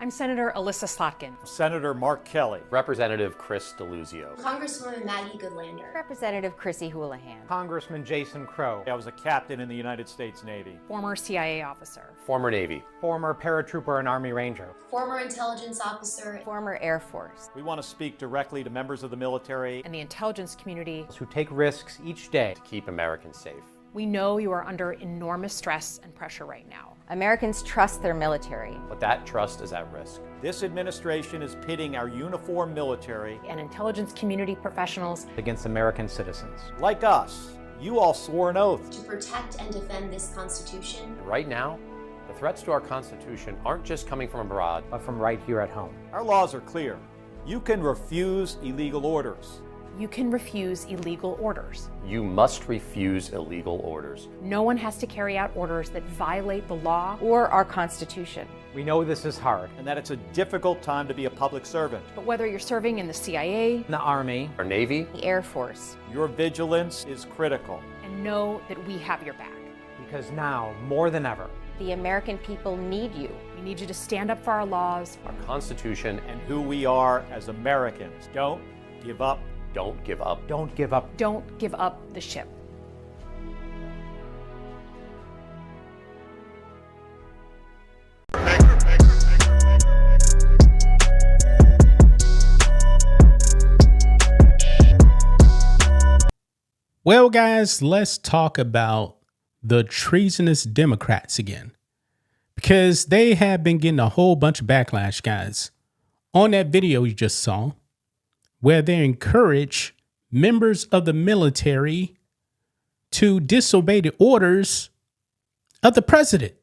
I'm Senator Alyssa Slotkin. Senator Mark Kelly. Representative Chris DeLuzio. Congresswoman Maggie Goodlander. Representative Chrissy Houlihan. Congressman Jason Crow. I was a captain in the United States Navy. Former CIA officer. Former Navy. Former paratrooper and Army Ranger. Former intelligence officer. Former Air Force. We want to speak directly to members of the military and the intelligence community who take risks each day to keep Americans safe. We know you are under enormous stress and pressure right now. Americans trust their military. But that trust is at risk. This administration is pitting our uniformed military and intelligence community professionals against American citizens. Like us. You all swore an oath to protect and defend this Constitution. And right now, the threats to our Constitution aren't just coming from abroad, but from right here at home. Our laws are clear. You can refuse illegal orders. You can refuse illegal orders. You must refuse illegal orders. No one has to carry out orders that violate the law or our Constitution. We know this is hard and that it's a difficult time to be a public servant. But whether you're serving in the CIA, the Army, or Navy, the Air Force, your vigilance is critical. And know that we have your back. Because now, more than ever, the American people need you. We need you to stand up for our laws, our Constitution, and who we are as Americans. Don't give up. Don't give up. Don't give up. Don't give up the ship. Well, guys, let's talk about the treasonous Democrats again, because they have been getting a whole bunch of backlash, guys, on that video you just saw, where they encourage members of the military to disobey the orders of the president.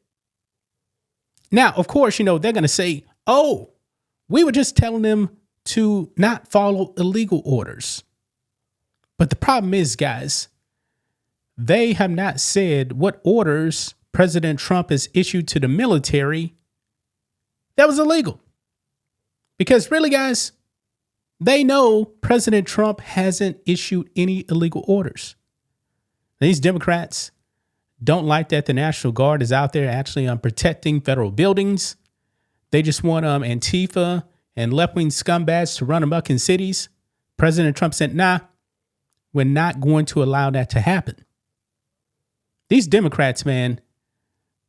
Now, of course, they're going to say, oh, we were just telling them to not follow illegal orders. But the problem is, guys, they have not said what orders President Trump has issued to the military that was illegal. Because really, guys, they know President Trump hasn't issued any illegal orders. These Democrats don't like that the National Guard is out there actually protecting federal buildings. They just want Antifa and left-wing scumbags to run amok in cities. President Trump said, nah, we're not going to allow that to happen. These Democrats, man,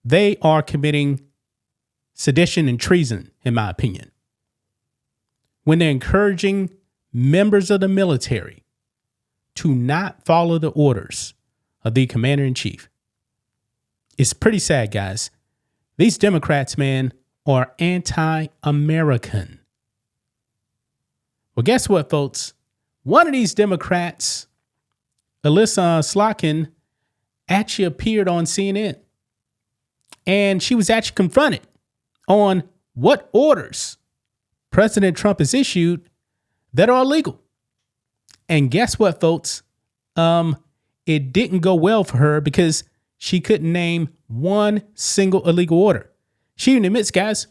they are committing sedition and treason, in my opinion, when they're encouraging members of the military to not follow the orders of the commander-in-chief. It's pretty sad, guys. These Democrats, man, are anti-American. Well, guess what, folks? One of these Democrats, Alyssa Slotkin, actually appeared on CNN. And she was actually confronted on what orders President Trump has issued that are illegal. And guess what, folks? It didn't go well for her because she couldn't name one single illegal order. She even admits, guys,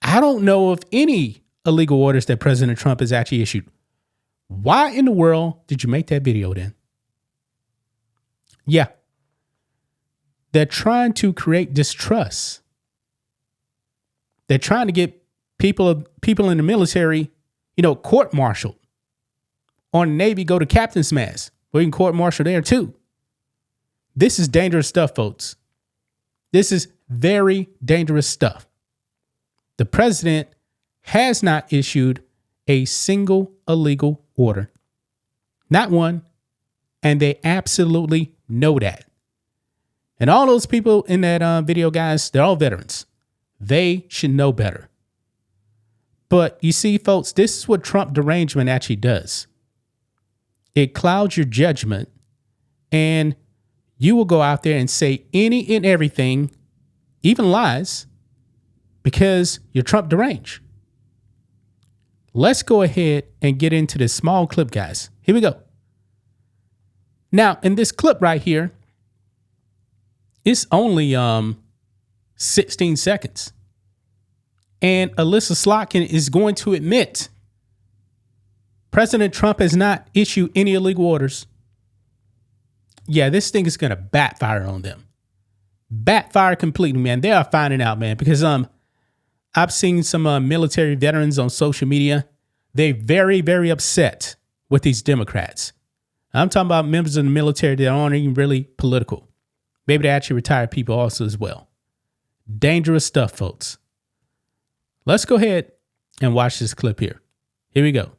I don't know of any illegal orders that President Trump has actually issued. Why in the world did you make that video then? Yeah. They're trying to create distrust. They're trying to get people in the military, court-martialed. On the Navy, go to captain's mast. We can court-martial there too. This is dangerous stuff, folks. This is very dangerous stuff. The president has not issued a single illegal order. Not one. And they absolutely know that. And all those people in that video, guys, they're all veterans. They should know better. But you see, folks, this is what Trump derangement actually does. It clouds your judgment, and you will go out there and say any and everything, even lies, because you're Trump deranged. Let's go ahead and get into this small clip, guys. Here we go. Now, in this clip right here, it's only 16 seconds. And Alyssa Slotkin is going to admit President Trump has not issued any illegal orders. Yeah, this thing is going to backfire on them. Backfire completely, man. They are finding out, man, because I've seen some military veterans on social media. They're very, very upset with these Democrats. I'm talking about members of the military that aren't even really political. Maybe they actually retired people also as well. Dangerous stuff, folks. Let's go ahead and watch this clip here. Here we go.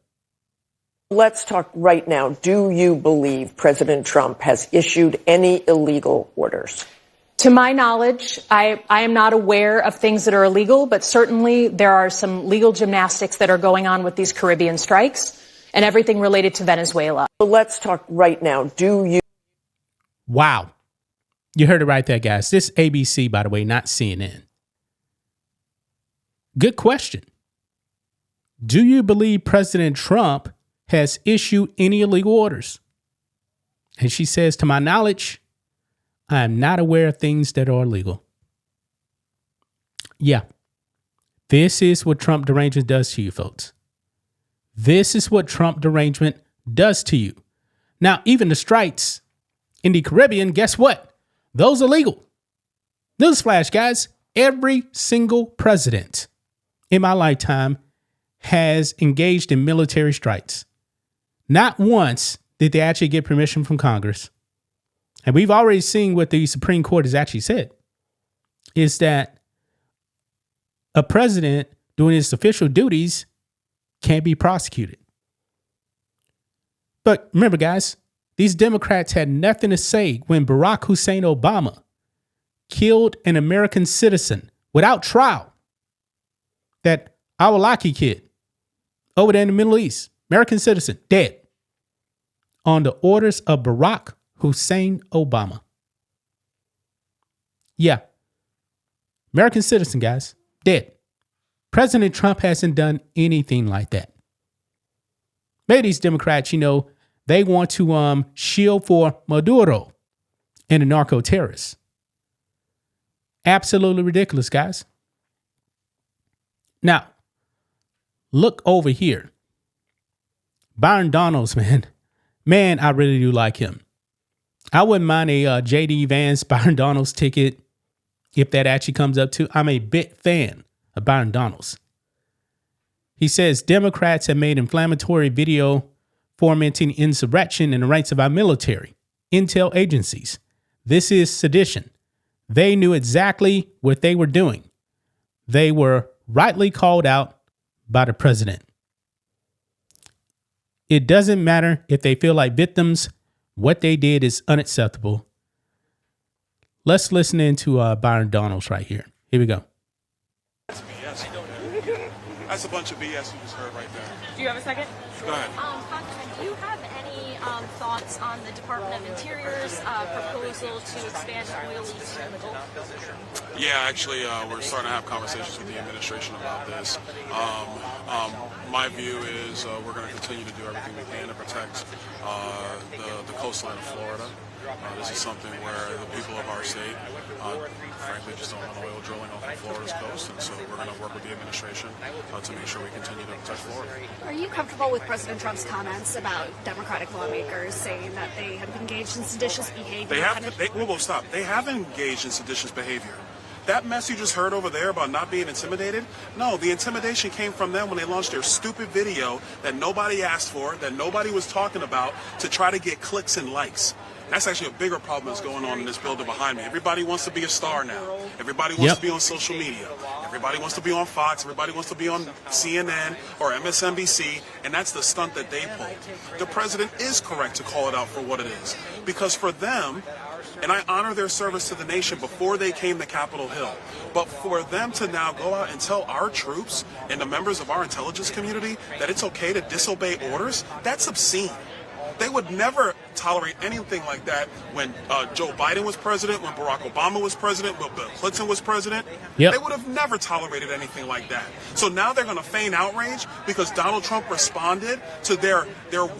Let's talk right now. Do you believe President Trump has issued any illegal orders? To my knowledge, I am not aware of things that are illegal, but certainly there are some legal gymnastics that are going on with these Caribbean strikes and everything related to Venezuela. Let's talk right now. Do you? Wow. You heard it right there, guys. This ABC, by the way, not CNN. Good question. Do you believe President Trump has issued any illegal orders? And she says, to my knowledge, I am not aware of things that are illegal. Yeah. This is what Trump derangement does to you, folks. This is what Trump derangement does to you. Now, even the strikes in the Caribbean, guess what? Those are legal. Newsflash, guys. Every single president in my lifetime has engaged in military strikes. Not once did they actually get permission from Congress. And we've already seen what the Supreme Court has actually said, is that a president doing his official duties can't be prosecuted. But remember, guys, these Democrats had nothing to say when Barack Hussein Obama killed an American citizen without trial. That Awalaki kid over there in the Middle East, American citizen, dead on the orders of Barack Hussein Obama. Yeah. American citizen, guys, dead. President Trump hasn't done anything like that. Maybe these Democrats, they want to shield for Maduro and the narco terrorists. Absolutely ridiculous, guys. Now, look over here. Byron Donalds, man. Man, I really do like him. I wouldn't mind a J.D. Vance Byron Donalds ticket if that actually comes up too. I'm a big fan of Byron Donalds. He says Democrats have made inflammatory video fomenting insurrection in the rights of our military, intel agencies. This is sedition. They knew exactly what they were doing. They were rightly called out by the president. It doesn't matter if they feel like victims. What they did is unacceptable. Let's listen into Byron Donalds right here. Here we go. That's BS. That's a bunch of BS you just heard right there. Do you have a second? Go ahead. Congressman, do you have any thoughts on the Department of Interior's proposal to expand oil leaks in the Gulf? Yeah, actually, we're starting to have conversations with the administration about this. My view is we're going to continue to do everything we can to protect the coastline of Florida. This is something where the people of our state, frankly, just don't want oil drilling off of Florida's coast, and so we're going to work with the administration to make sure we continue to protect Florida. Are you comfortable with President Trump's comments about Democratic lawmakers saying that they have engaged in seditious behavior? Stop. They have engaged in seditious behavior. That mess you just heard over there about not being intimidated, no, the intimidation came from them when they launched their stupid video that nobody asked for, that nobody was talking about, to try to get clicks and likes. That's actually a bigger problem that's going on in this building behind me. Everybody wants to be a star now. Everybody wants to be on social media. Everybody wants to be on Fox. Everybody wants to be on CNN or MSNBC, and that's the stunt that they pulled. The president is correct to call it out for what it is, because for them, and I honor their service to the nation before they came to Capitol Hill, but for them to now go out and tell our troops and the members of our intelligence community that it's okay to disobey orders, that's obscene. They would never tolerate anything like that when Joe Biden was president, when Barack Obama was president, when Bill Clinton was president. They would have never tolerated anything like that. So now they're going to feign outrage because Donald Trump responded to their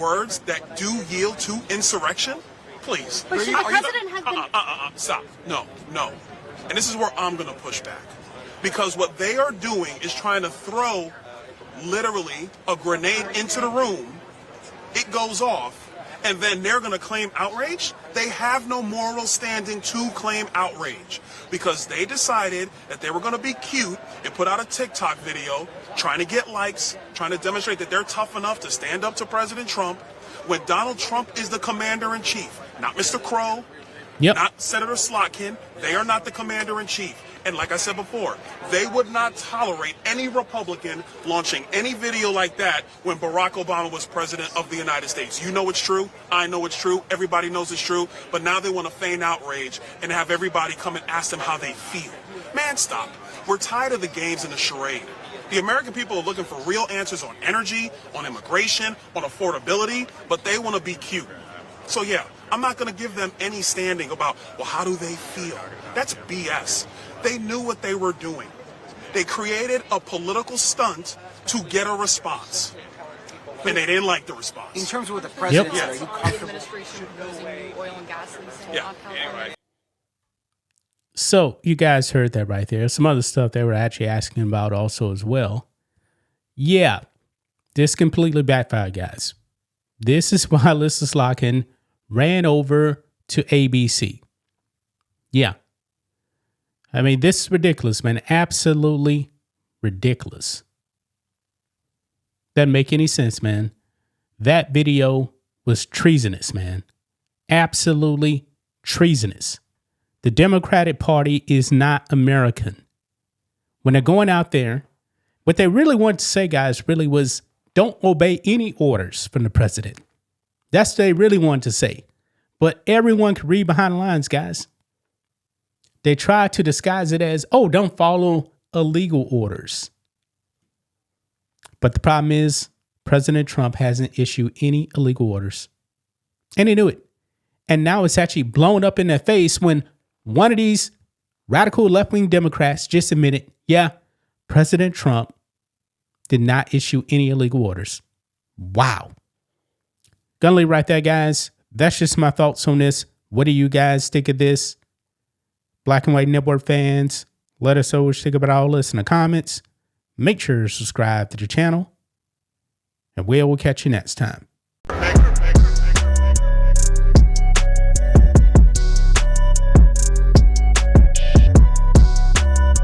words that do yield to insurrection? Please. But the president has been... Stop. No. And this is where I'm going to push back. Because what they are doing is trying to throw literally a grenade into the room. It goes off. And then they're going to claim outrage? They have no moral standing to claim outrage because they decided that they were going to be cute and put out a TikTok video trying to get likes, trying to demonstrate that they're tough enough to stand up to President Trump when Donald Trump is the commander-in-chief, not Mr. Crow, not Senator Slotkin. They are not the commander-in-chief. And like I said before, they would not tolerate any Republican launching any video like that when Barack Obama was president of the United States. You know it's true. I know it's true. Everybody knows it's true. But now they want to feign outrage and have everybody come and ask them how they feel. Man, stop. We're tired of the games and the charade. The American people are looking for real answers on energy, on immigration, on affordability, but they want to be cute. So yeah, I'm not going to give them any standing about, well, how do they feel? That's BS. They knew what they were doing. They created a political stunt to get a response. And they didn't like the response. In terms of what the president said, are you comfortable? The administration proposing new oil and gas leasing Yeah. off California. So you guys heard that right there. Some other stuff they were actually asking about also as well. Yeah, this completely backfired, guys. This is why Alyssa Slotkin ran over to ABC. Yeah. I mean, this is ridiculous, man. Absolutely ridiculous. Doesn't make any sense, man. That video was treasonous, man. Absolutely treasonous. The Democratic Party is not American. When they're going out there, what they really wanted to say, guys, really was don't obey any orders from the president. That's what they really wanted to say. But everyone can read behind the lines, guys. They try to disguise it as, oh, don't follow illegal orders. But the problem is President Trump hasn't issued any illegal orders. And they knew it. And now it's actually blown up in their face when one of these radical left-wing Democrats just admitted, yeah, President Trump did not issue any illegal orders. Wow. Gonna leave right there, guys. That's just my thoughts on this. What do you guys think of this? Black and White Network fans, let us know what you think about all this in the comments. Make sure to subscribe to the channel. And we will catch you next time.